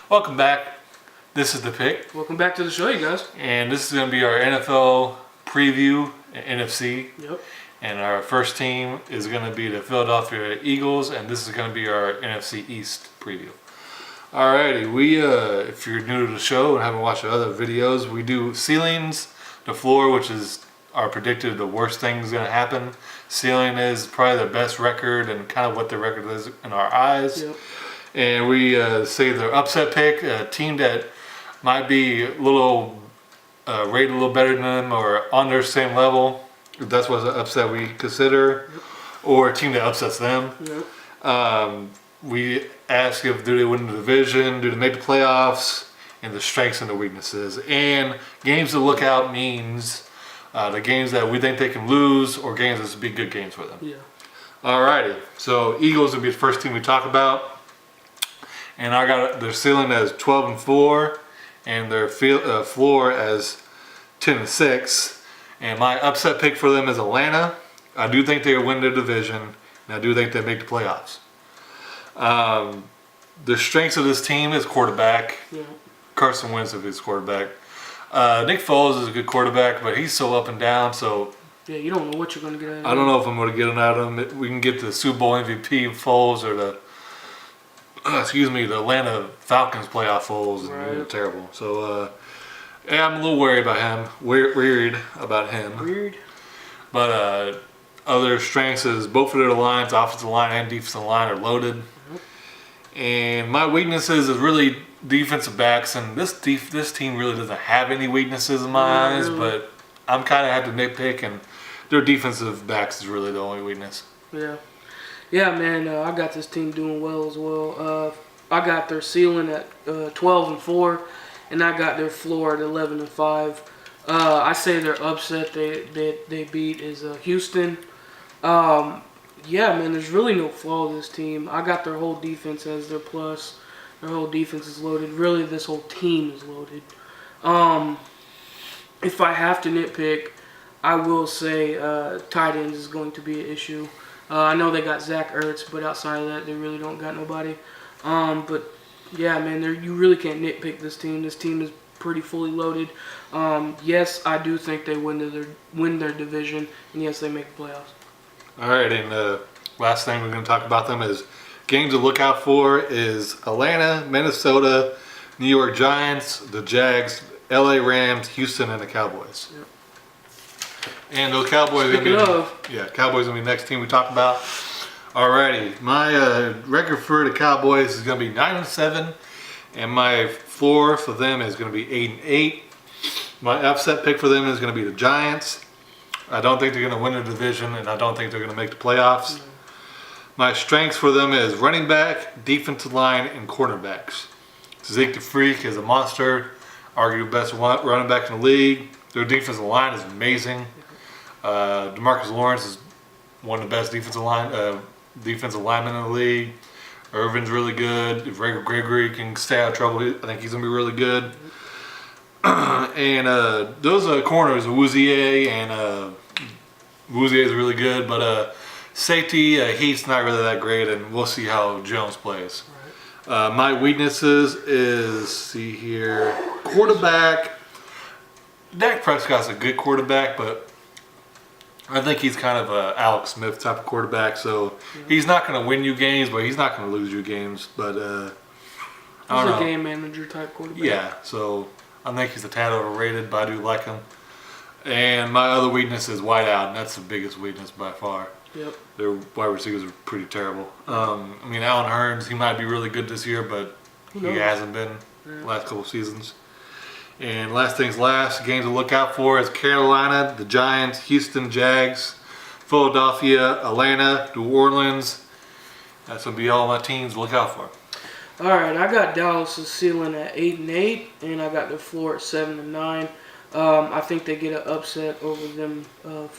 Welcome back. This is The Pick, Welcome back to the show, you guys. and this is going to be our NFL preview, NFC. Yep. And our first team is going to be the Philadelphia Eagles, and this is going to be our NFC East preview. Alrighty, if you're new to the show and haven't watched our other videos, we do ceilings, the floor, which is our predicted the worst thing is going to happen. Ceiling is probably the best record and kind of what the record is in our eyes. Yep. And we say their upset pick, a team that might be a little rated a little better than them or on their same level. That's what's an upset we consider, or a team that upsets them. Yep. We ask if do they win the division, do they make the playoffs, and the strengths and the weaknesses. And games to look out means the games that we think they can lose or games that would be good games for them. Yeah. Alrighty, so Eagles will be the first team we talk about. And I got their ceiling as 12-4, and their floor as 10-6. And my upset pick for them is Atlanta. I do think they win their division, and I do think they make the playoffs. The strengths of this team is quarterback. Yeah. Carson Wentz is his quarterback. Nick Foles is a good quarterback, but he's so up and down. So Yeah, you don't know what you're going to get out of him. I don't know if I'm going to get it out of him. We can get the Super Bowl MVP Foles or the Atlanta Falcons playoff Foles, and Right. they're terrible. So, yeah, I'm a little worried about him. Worried about him. Weird. But other strengths is both of their lines, offensive line and defensive line, are loaded. Mm-hmm. And my weaknesses is really defensive backs, and this team really doesn't have any weaknesses in my eyes. Really. But I'm kind of had to nitpick, and their defensive backs is really the only weakness. Yeah. Yeah, man, I got this team doing well as well. I got their ceiling at 12-4, and I got their floor at 11-5. I say their upset they beat is Houston. Yeah, man, there's really no flaw to this team. I got their whole defense as their plus. Their whole defense is loaded. Really, this whole team is loaded. If I have to nitpick, I will say tight ends is going to be an issue. I know they got Zach Ertz, but outside of that, they really don't got nobody. But yeah, man, you really can't nitpick this team. This team is pretty fully loaded. Yes, I do think they win their division, and yes, they make the playoffs. All right, and the last thing we're going to talk about them is games to look out for is Atlanta, Minnesota, New York Giants, the Jags, LA Rams, Houston, and the Cowboys. Yep. And those Cowboys Cowboys gonna be the next team we talk about. Alrighty, my record for the Cowboys is gonna be 9-7, and my floor for them is gonna be 8-8. My upset pick for them is gonna be the Giants. I don't think they're gonna win the division, and I don't think they're gonna make the playoffs. My strengths for them is running back, defensive line, and cornerbacks. Zeke the Freak is a monster, arguably the best running back in the league. Their defensive line is amazing. DeMarcus Lawrence is one of the best defensive linemen in the league. Irvin's really good. If Gregory can stay out of trouble, I think he's going to be really good. And those corners, Wouzier and Wouzier is really good, but safety, Heath's not really that great, and we'll see how Jones plays. Right. My weaknesses is, quarterback. Dak Prescott's a good quarterback, but I think he's kind of a Alex Smith type of quarterback. So he's not going to win you games, but he's not going to lose you games. But I don't know. He's a game manager type quarterback. Yeah, so I think he's a tad overrated, but I do like him. And my other weakness is wide out, and that's the biggest weakness by far. Yep. Their wide receivers are pretty terrible. Alan Hearns, he might be really good this year, but he hasn't been the last couple of seasons. And last things last, games to look out for is Carolina, the Giants, Houston, Jags, Philadelphia, Atlanta, New Orleans. That's going to be all my teams to look out for. All right, I got Dallas' ceiling at 8-8, and I got their floor at 7-9. I think they get an upset over them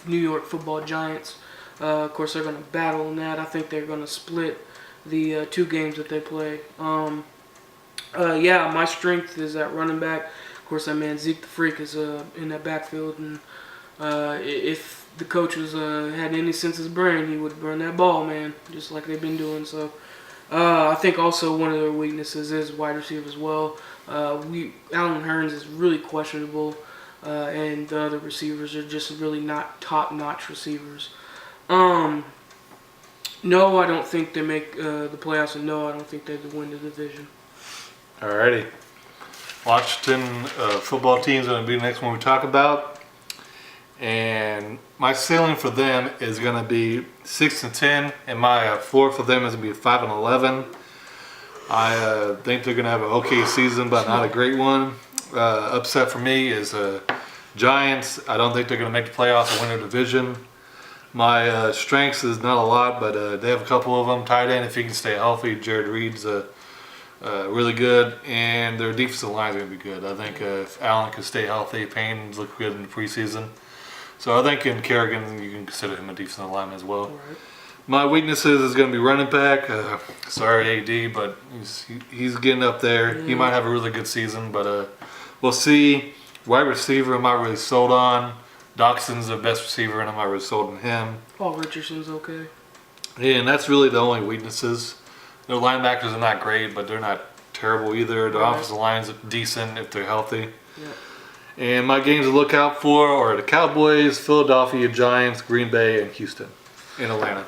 New York Football Giants. Of course, they're going to battle in that. I think they're going to split the two games that they play. Yeah, my strength is at running back. Of course, that man Zeke the Freak is in that backfield, and if the coach was had any sense of his brain, he would burn that ball, man, just like they've been doing. So I think also one of their weaknesses is wide receiver as well. Alan Hearns is really questionable, and the other receivers are just really not top-notch receivers. No, I don't think they make the playoffs, and no, I don't think they win the division. Alrighty. Washington football team is going to be the next one we talk about. And my ceiling for them is going to be 6-10, and my floor for them is going to be 5-11. I think they're going to have an okay season, but not a great one. Upset for me is Giants. I don't think they're going to make the playoffs or win their division. My strengths is not a lot, but they have a couple of them. Tight end, if he can stay healthy. Jared Reed's really good, and their defensive line is going to be good. I think if Allen can stay healthy, Payne's look good in the preseason. So I think in Kerrigan, you can consider him a defensive lineman as well. Right. My weaknesses is going to be running back. Sorry, AD, but he's getting up there. He might have a really good season, but we'll see. Wide receiver, I'm not really sold on. Doxson's the best receiver, and I'm not really sold on him. Paul Richardson's okay. Yeah, and that's really the only weaknesses. Their linebackers are not great, but they're not terrible either. The offensive line's decent if they're healthy. Yeah. And my games to look out for are the Cowboys, Philadelphia, Giants, Green Bay, and Houston in Atlanta.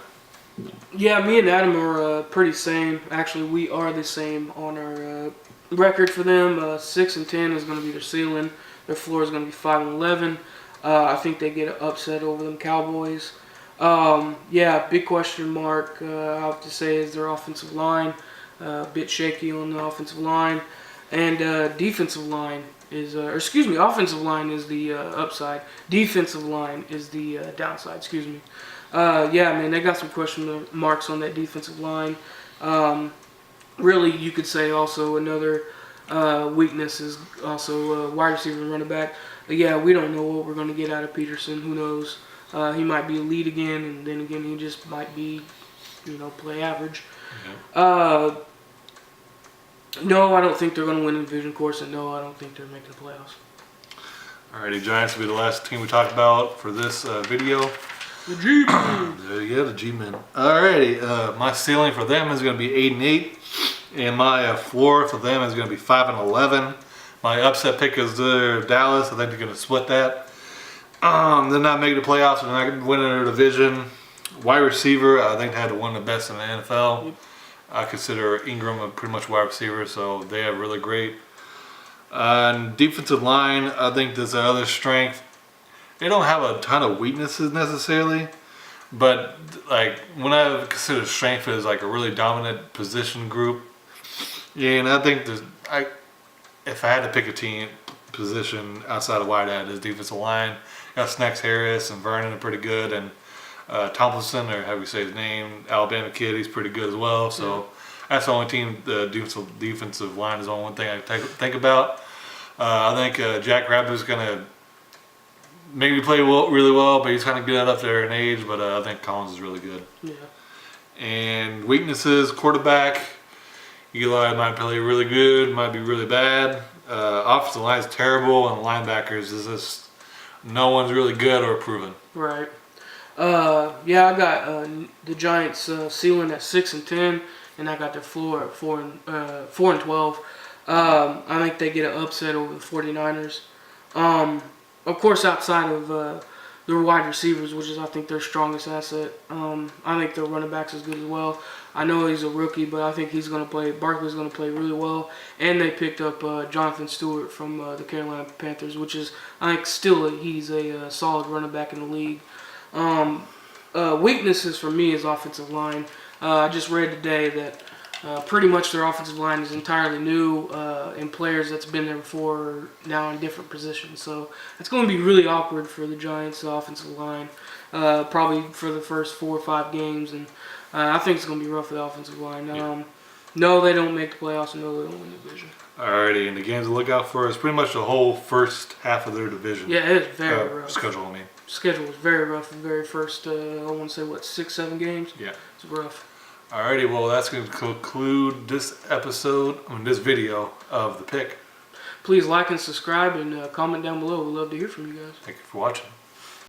Yeah, me and Adam are pretty same. Actually, we are the same on our record for them. 6-10 is going to be their ceiling. Their floor is going to be 5-11. I think they get an upset over them Cowboys. Big question mark, I have to say, is their offensive line. A bit shaky on the offensive line. And defensive line is, offensive line is the upside. Defensive line is the downside, they got some question marks on that defensive line. Really, you could say also another weakness is also wide receiver and running back. We don't know what we're going to get out of Peterson. Who knows? He might be elite again, and then again, he just might be, play average. Yeah. No, I don't think they're going to win the division course, and no, I don't think they're making the playoffs. Alrighty, Giants will be the last team we talk about for this video. The G-Men. The G-Men. Alrighty, my ceiling for them is going to be 8-8, and my floor for them is going to be 5-11. My upset pick is Dallas. I think they're going to split that. They're not making the playoffs. They're not winning their division. Wide receiver, I think they had one of the best in the NFL. Yep. I consider Ingram a pretty much wide receiver, so they have really great. Defensive line, I think there's another strength. They don't have a ton of weaknesses necessarily, but like when I consider strength as like a really dominant position group, and I think if I had to pick a team position outside of wideout, is defensive line. Got Snacks Harris and Vernon are pretty good, and Tomlinson, or how we say his name, Alabama kid, he's pretty good as well. So that's the only team. The defensive line is the only one thing I think about. I think Jack Rabbit's gonna maybe play really well, but he's kind of good up there in age. But I think Collins is really good. Yeah. And weaknesses: quarterback. Eli might play really good, might be really bad. Offensive line is terrible, and linebackers is just no one's really good or proven. Right. I got the Giants ceiling at 6-10, and I got their floor at 4-12. I think they get an upset over the 49ers. Of course, outside of their wide receivers, which is I think their strongest asset. I think their running backs is good as well. I know he's a rookie, but I think he's going to play. Barkley's going to play really well, and they picked up Jonathan Stewart from the Carolina Panthers, which is I think still he's a solid running back in the league. Weaknesses for me is offensive line. I just read today that pretty much their offensive line is entirely new, and players that's been there before now in different positions. So it's going to be really awkward for the Giants' offensive line, probably for the first 4 or 5 games, and I think it's going to be rough for the offensive line. No, they don't make the playoffs, and no, they don't win the division. Alrighty, and the games to look out for is pretty much the whole first half of their division. Yeah, it is very rough. Schedule, I mean. Schedule was very rough. The very first, I want to say, 6-7 games? Yeah. It's rough. Alrighty, well, that's going to conclude this this video of The Pick. Please like and subscribe and comment down below. We'd love to hear from you guys. Thank you for watching.